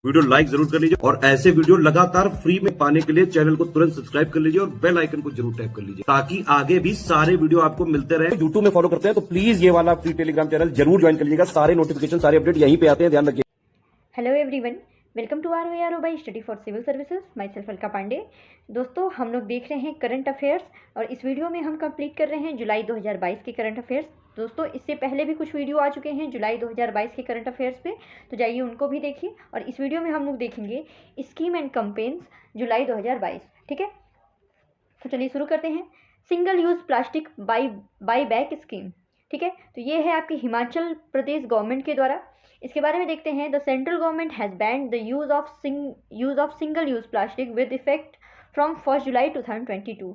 Video like जरूर कर लीजिए और ऐसे वीडियो लगातार फ्री में पाने के लिए चैनल को तुरंत सब्सक्राइब कर लीजिए और बेल आइकन को जरूर टैप कर लीजिए ताकि आगे भी सारे वीडियो आपको मिलते रहे। यूट्यूब में फॉलो करते हैं तो प्लीज ये वाला फ्री टेलीग्राम चैनल जरूर ज्वाइन कर लीजिएगा। सारे नोटिफिकेशन सारे अपडेट यहीं पे आते हैं, ध्यान रखिए। Hello everyone, welcome to ROARO by study for civil services. Myself Alka Pandey. दोस्तों, हम लोग देख रहे हैं करंट अफेयर्स और इस वीडियो में हम कंप्लीट कर रहे हैं जुलाई 2022 के करंट अफेयर्स। दोस्तों, इससे पहले भी कुछ वीडियो आ चुके हैं जुलाई 2022 के करंट अफेयर्स पे, तो जाइए उनको भी देखिए। और इस वीडियो में हम लोग देखेंगे स्कीम एंड कंपेन्स जुलाई 2022। ठीक है, तो चलिए शुरू करते हैं। Single use plastic by back scheme. ठीक है, तो ये है आपकी हिमाचल प्रदेश गवर्नमेंट के द्वारा। इसके बारे में देखते हैं। The central government has band the use of single use plastic with effect from 1 July 2022।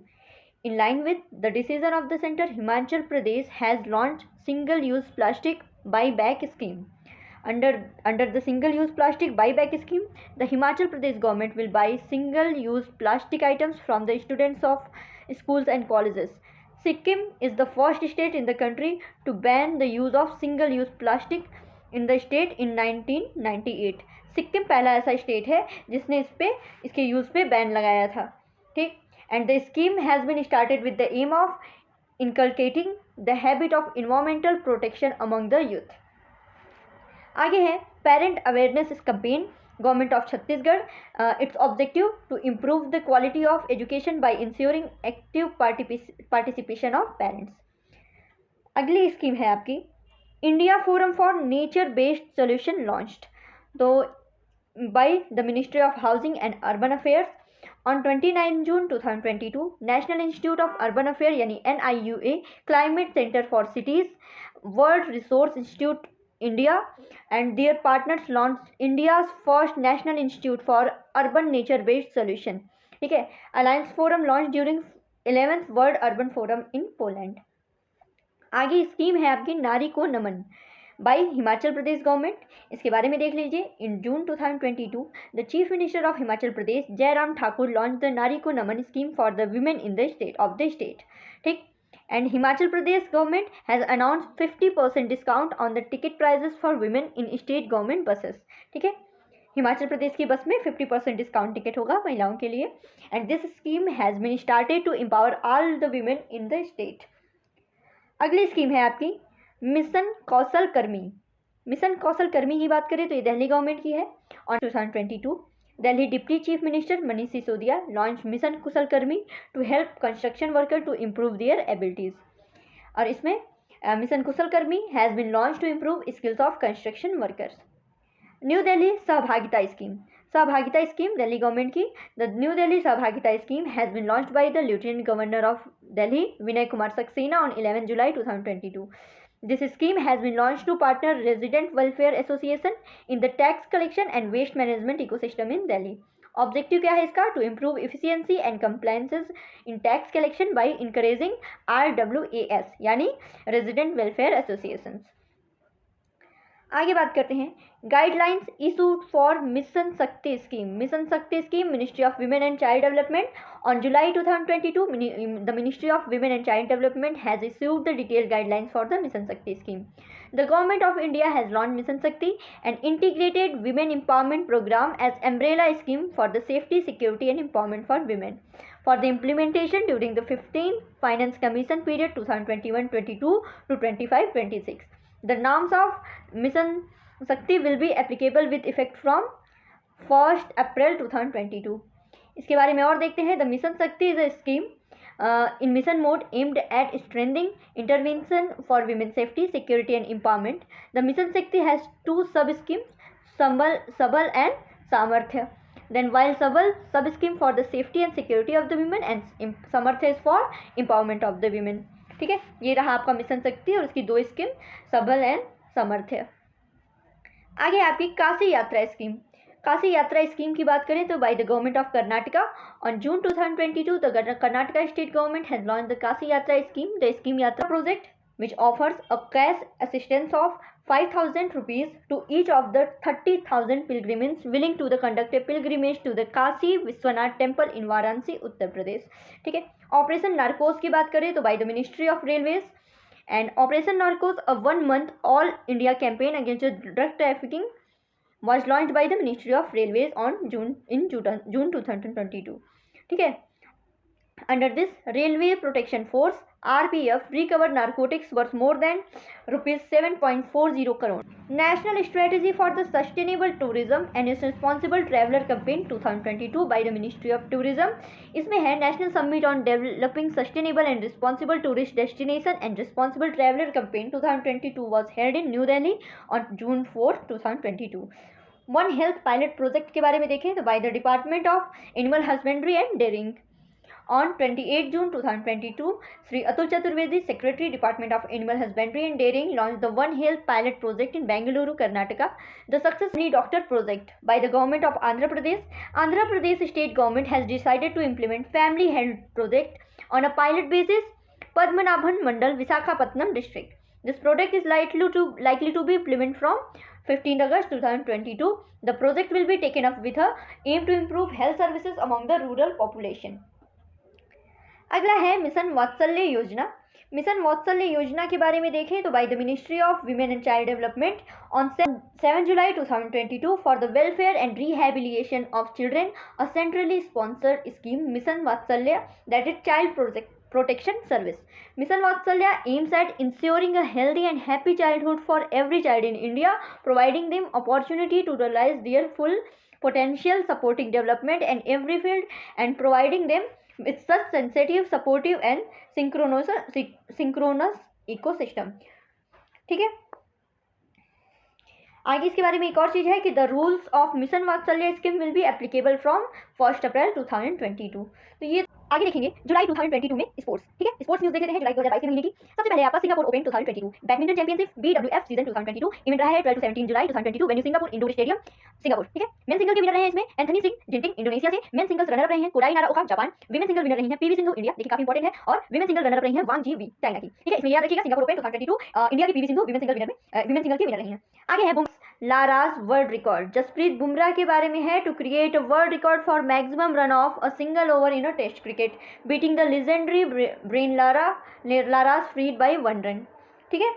In line with the decision of the center, Himachal Pradesh has launched single-use plastic buyback scheme. Under the single-use plastic buyback scheme, the Himachal Pradesh government will buy single-use plastic items from the students of schools and colleges. Sikkim is the first state in the country to ban the use of single-use plastic in the state in 1998. Sikkim पहला ऐसा state है जिसने इसके use पे ban लगाया था। ठीक, and the scheme has been started with the aim of inculcating the habit of environmental protection among the youth. आगे है parent awareness campaign government of Chhattisgarh. It's objective to improve the quality of education by ensuring active participation of parents. अगली scheme है आपकी India forum for nature based solution launched तो by the ministry of housing and urban affairs. On 29 June 2022, National Institute of Urban Affairs यानी NIUA, Climate Center for Cities, World Resource Institute India and their partners launched India's first National Institute for Urban Nature-Based Solution. ठीक है, Alliance Forum launched during 11th World Urban Forum in Poland. आगे scheme है आपकी Nari Ko Naman by Himachal Pradesh government. इसके बारे में देख लीजिए। In June 2022 the chief minister of Himachal Pradesh Jairam Thakur launch the Nari Ko Naman scheme for the women in the state. ठीक, and Himachal Pradesh government has announced 50% discount on the ticket prices for women in state government buses. ठीक है, हिमाचल प्रदेश की बस में 50% डिस्काउंट टिकट होगा महिलाओं के लिए। And this scheme has been started to empower all the women in the state. अगली स्कीम है आपकी मिशन कौशल कर्मी। मिशन कौशल कर्मी की बात करें तो ये दिल्ली गवर्नमेंट की है। On 2022 Delhi deputy chief minister Manish Sisodia launch mission Kushal Karmi to help construction worker to improve their abilities. और इसमें mission Kushal Karmi has been launch to improve skills of construction workers. New Delhi Sahbhagita scheme. Sahbhagita scheme Delhi government की। The new Delhi Sahbhagita scheme has been launched by the lieutenant governor of Delhi Vinay Kumar Saxena on 11 July 2022. This scheme has been launched to partner resident welfare association in the tax collection and waste management ecosystem in Delhi. Objective क्या है इसका? To improve efficiency and compliances in tax collection by encouraging RWAS यानी resident welfare associations. आगे बात करते हैं guidelines issued for mission Shakti scheme. Mission Shakti scheme ministry of women and child development. On July 2022 the ministry of women and child development has issued the detailed guidelines for the mission Shakti scheme. The government of India has launch mission Shakti and integrated women empowerment programme as umbrella scheme for the safety security and empowerment for women for the implementation during the 15th Finance Commission period 2021-22 to 25-26. The norms of Mission Shakti will be applicable with effect from 1st April 2022. इसके बारे में और देखते हैं। The Mission Shakti is a scheme in mission mode aimed at strengthening intervention for women's safety, security and empowerment. The Mission Shakti has two sub-schemes, Sabal and Samarthya. Then while Sabal sub-scheme for the safety and security of the women and Samarthya is for empowerment of the women. ठीक है, ये रहा आपका mission शक्ति और उसकी दो scheme सबल एंड सामर्थ्य। आगे आपकी काशी यात्रा स्कीम। काशी यात्रा स्कीम की बात करें तो by the government of Karnataka on June 2022 the Karnataka state government has launch the Kashi यात्रा स्कीम। द स्कीम यात्रा project which offers a cash assistance of 5,000 rupees to each of the 30,000 pilgrims willing to conduct a pilgrimage to the Kashi Vishwanath temple in Varanasi Uttar Pradesh. ठीक है, operation narcos की बात करें तो by the ministry of railways and operation narcos a 1 month all India campaign against drug trafficking was launched by the Ministry of Railways on June 2022. ठीक है. Under this, Railway Protection Force (RPF) recovered narcotics worth more than rupees 7.40 crore. National Strategy for the Sustainable Tourism and Responsible Traveller Campaign 2022 by the Ministry of Tourism. इसमें है National Summit on Developing Sustainable and Responsible Tourist Destination and Responsible Traveller Campaign 2022 was held in New Delhi on June 4, 2022. One Health Pilot Project के बारे में देखें तो by the Department of Animal Husbandry and Dairying. On 28 June 2022, Sri Atul Chaturvedi, Secretary, Department of Animal Husbandry and Dairying, launched the One Health Pilot Project in Bengaluru, Karnataka. The Success Doctor Project by the Government of Andhra Pradesh. Andhra Pradesh State Government has decided to implement Family Health Project on a pilot basis, Padmanabhan Mandal, Visakhapatnam District. This project is likely to be implemented from 15 August 2022. The project will be taken up with a aim to improve health services among the rural population. अगला है mission वात्सल्य योजना. Mission वात्सल्य योजना के बारे में देखें तो by the ministry of women and child development on 7 July 2022 for the welfare and rehabilitation of children a centrally sponsored scheme mission Vatsalya that is child protection service. Mission Vatsalya aims at ensuring a healthy and happy childhood for every child in India, providing them opportunity to realize their full potential, supporting development in every field, and providing them with such sensitive, supportive and synchronous ecosystem. ठीक है. आगे इसके बारे में एक और चीज़ है कि द रूल्स ऑफ मिशन वात्सल्य scheme will be applicable from 1 April 2022. तो ये आगे देखेंगे जुलाई 2022 में स्पोर्ट्स. ठीक है, स्पोर्ट्स न्यूज देख रहे हैं जुलाई 2022 के महीने की. सबसे पहले आपका Singapore open 2022 badminton championship BWF season 2022 event रहा है 12 से 17 जुलाई 2022 venue Singapore indoor stadium Singapore. ठीक है, मेन सिंगल के विनर रहे हैं इसमें एंथनी सिंह जिंटिंग इंडोनेशिया से. मेन सिंगल्स रनर अप रहे हैं Kodai Naraoka Japan. Women single winner रही हैं PV सिंधु इंडिया, देखिए काफी इंपॉर्टेंट है. और विमेन सिंगल रनर अप रही हैं वांग जी वी चाइना की. ठीक है, इसमें याद रखिएगा सिंगापुर ओपन 2022 इंडिया की PV Sindhu women single winner में विमेन सिंगल की विनर रही हैं. आगे है Lara's world record. Jasprit Bumrah के बारे में है to create a world record for maximum run of a single over in a test cricket beating the legendary Brian Lara's freed by 1 run. ठीक है,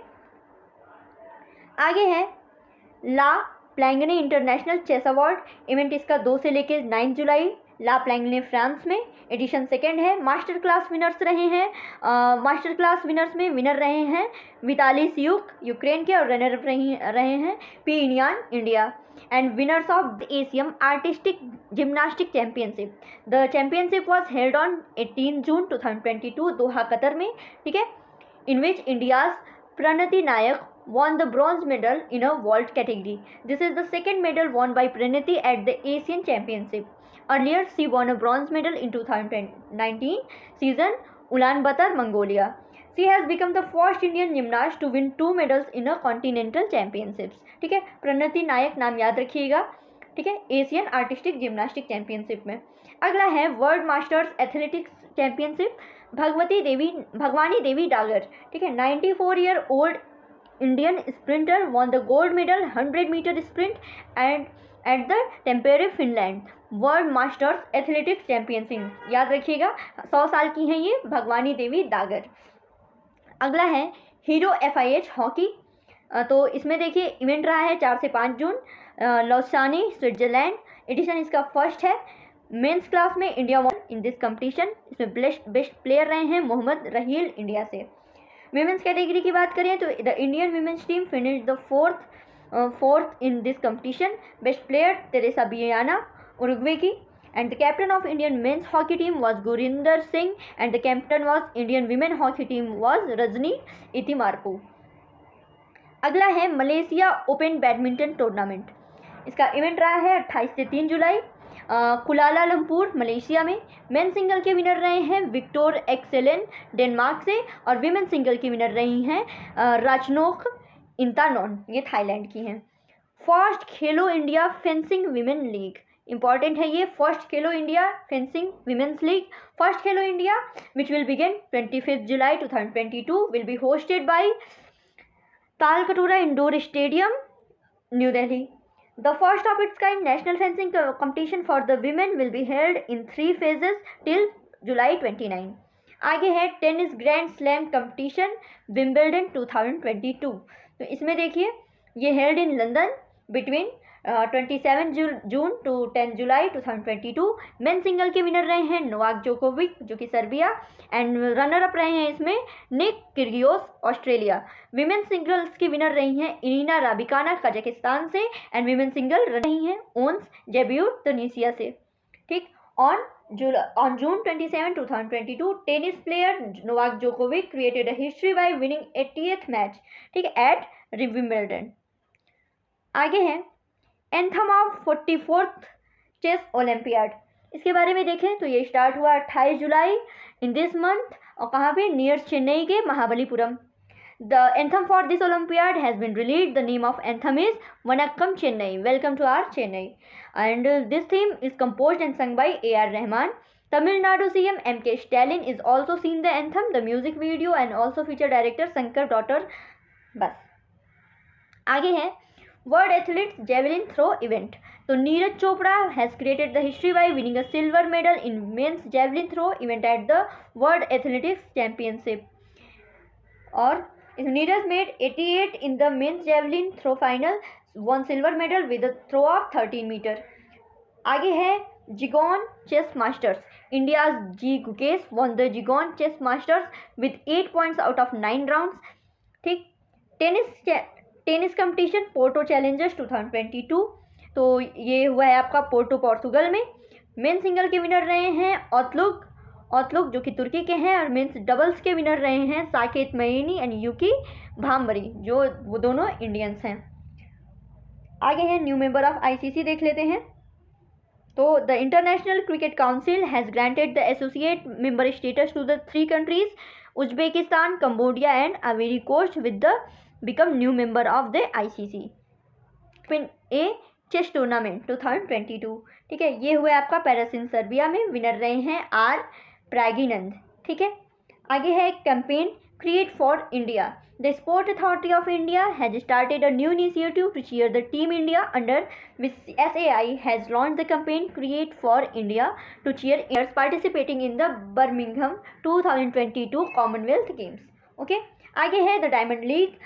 आगे है ला प्लैंगने इंटरनेशनल चेस अवार्ड. इवेंट इसका 2 से लेकर 9 जुलाई ला प्लैंगने फ्रांस में. एडिशन 2 है. मास्टर क्लास विनर्स रहे हैं मास्टर क्लास विनर्स में विनर रहे हैं विताली सियुक यूक्रेन के और रनर अप रहे हैं P Iniyan India. And winners of the Asian artistic gymnastic championship. The championship was held on 18 June 2022 Doha Qatar में. ठीक है, in which India's Pranati Nayak won the bronze medal in a vault category. This is the second medal won by Pranati at the Asian Championship. Earlier, she won a bronze medal in 2019 season Ulaanbaatar, Mongolia. She has become the first Indian gymnast to win 2 medals in a continental championships. ठीक है, प्रणति नायक नाम याद रखिएगा. ठीक है, Asian artistic gymnastic championship में. अगला है वर्ल्ड मास्टर्स एथलेटिक्स चैंपियनशिप. भगवानी देवी डागर. ठीक है, 94 year old Indian sprinter won the gold medal 100-meter sprint and at the Tampere, Finland World Masters Athletics Championship. याद रखिएगा 100 साल की हैं ये भगवानी देवी डागर. अगला है हीरो FIH हॉकी. तो इसमें देखिए इवेंट रहा है 4 से 5 जून लॉसानी स्विट्जरलैंड. एडिशन इसका फर्स्ट है. मेंस क्लास में India won in this competition. इसमें बेस्ट प्लेयर रहे हैं मोहम्मद रहील इंडिया से. विमेंस कैटेगरी की बात करें तो the Indian women's team finish the fourth in this competition. Best player Teresa Viana Uruguay की. And the captain of Indian men's hockey team was Gurinder Singh and the captain was Indian women hockey team was Rajni इतिमारपू. अगला है Malaysia open badminton tournament. इसका event रहा है 28 से 3 जुलाई कुलालालंपुर Malaysia में. Main single के winner रहे हैं विक्टोर एक्सेलेन डेनमार्क से और विमेन सिंगल की विनर रही हैं राचनोक इंतानॉन, ये थाईलैंड की हैं. First Khelo India fencing women league. Important है ये. First Khelo India fencing women's league. First Khelo India which will begin 25 July 2022 will be hosted by Talkatora indoor stadium new Delhi. The first of its kind national fencing competition for the women will be held in 3 phases till July 29. आगे है tennis grand slam competition Wimbledon 2022. तो इसमें देखिए ये held in London between 27 June to 10 July 2022। Men single के winner रहे हैं Novak Djokovic जो कि सर्बिया, एंड रनर अप रहे हैं इसमें Nick Kyrgios Australia. Women singles की विनर रही हैं इरीना राबिकाना कजाकिस्तान से, एंड विमेन सिंगल रही हैं ओन्स जेब्यूट तुनिसिया से। ठीक, on June 27, 2022, tennis player Novak Djokovic created a history by winning 80th match, ठीक है, एट विंबलडन। आगे है anthem of 44th chess olympiad. इसके बारे में देखें तो ये स्टार्ट हुआ 28 जुलाई इन दिस मंथ, और कहाँ पे, नियर चेन्नई के Mahabalipuram. The anthem for this Olympiad has been released. The name of anthem is Vanakkam Chennai. Welcome to our Chennai. And this theme is composed and sung by A.R. Rahman. Tamil Nadu CM M.K. Stalin is also seen the anthem, the music video, and also feature director Shankar Daughter. बस आगे है World Athletes Javelin Throw Event. तो Neeraj Chopra has created the history by winning a silver medal in men's javelin throw event at the World Athletics Championship. और Neeraj made 88 in the men's javelin throw final, won silver medal with a throw of 13 meter. आगे है Jigon Chess Masters. India's G Gukesh won the Jigon Chess Masters with 8 points out of 9 rounds. ठीक, tennis competition Porto Challengers 2022, तो ये हुआ है आपका Porto Portugal में। Main single के विनर रहे हैं ओतलुक जो कि तुर्की के हैं, और मेंस डबल्स के विनर रहे हैं साकेत मयनी एंड यूकी भाम्बरी, जो वो दोनों इंडियंस हैं। आगे है न्यू मेंबर ऑफ आईसीसी देख लेते हैं। तो the international cricket council has granted the associate member status to the 3 countries Uzbekistan, Cambodia and Ivory Coast with the become new member of the ICC a chess tournament 2022। ठीक है, ये हुआ आपका Paris in Serbia में, winner रहे हैं R Praggnanandhaa. ठीक है, आगे है campaign create for India. The sport authority of India has started a new initiative to cheer the team India under which SAI has launch the campaign create for India to cheer Indians participating in the Birmingham 2022 Commonwealth games. Okay, आगे है the diamond league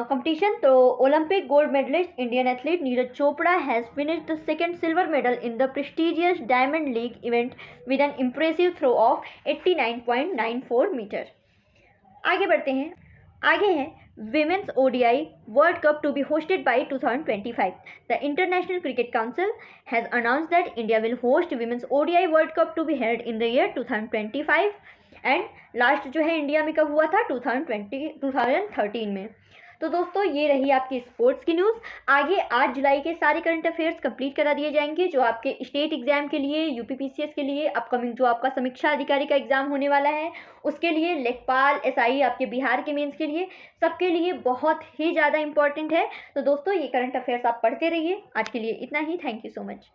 competition. तो Olympic gold medallist Indian athlete Neeraj Chopra has finished the second silver medal in the prestigious diamond league event with an impressive throw of 89.94 metre. आगे बढ़ते हैं। आगे है women's ODI world cup to be hosted by 2025। The international cricket council has announce that India will host women's ODI world cup to be held in the year 2025, and last जो है India में कब हुआ था, 2013 में। तो दोस्तों ये रही आपकी स्पोर्ट्स की न्यूज़। आगे 8 जुलाई के सारे करंट अफेयर्स कंप्लीट करा दिए जाएंगे, जो आपके स्टेट एग्जाम के लिए, UPPCS के लिए, अपकमिंग जो आपका समीक्षा अधिकारी का एग्जाम होने वाला है उसके लिए, लेखपाल SI आपके बिहार के मेंस के लिए, सबके लिए बहुत ही ज़्यादा इंपॉर्टेंट है। तो दोस्तों ये करंट अफेयर्स आप पढ़ते रहिए। आज के लिए इतना ही। Thank you so much.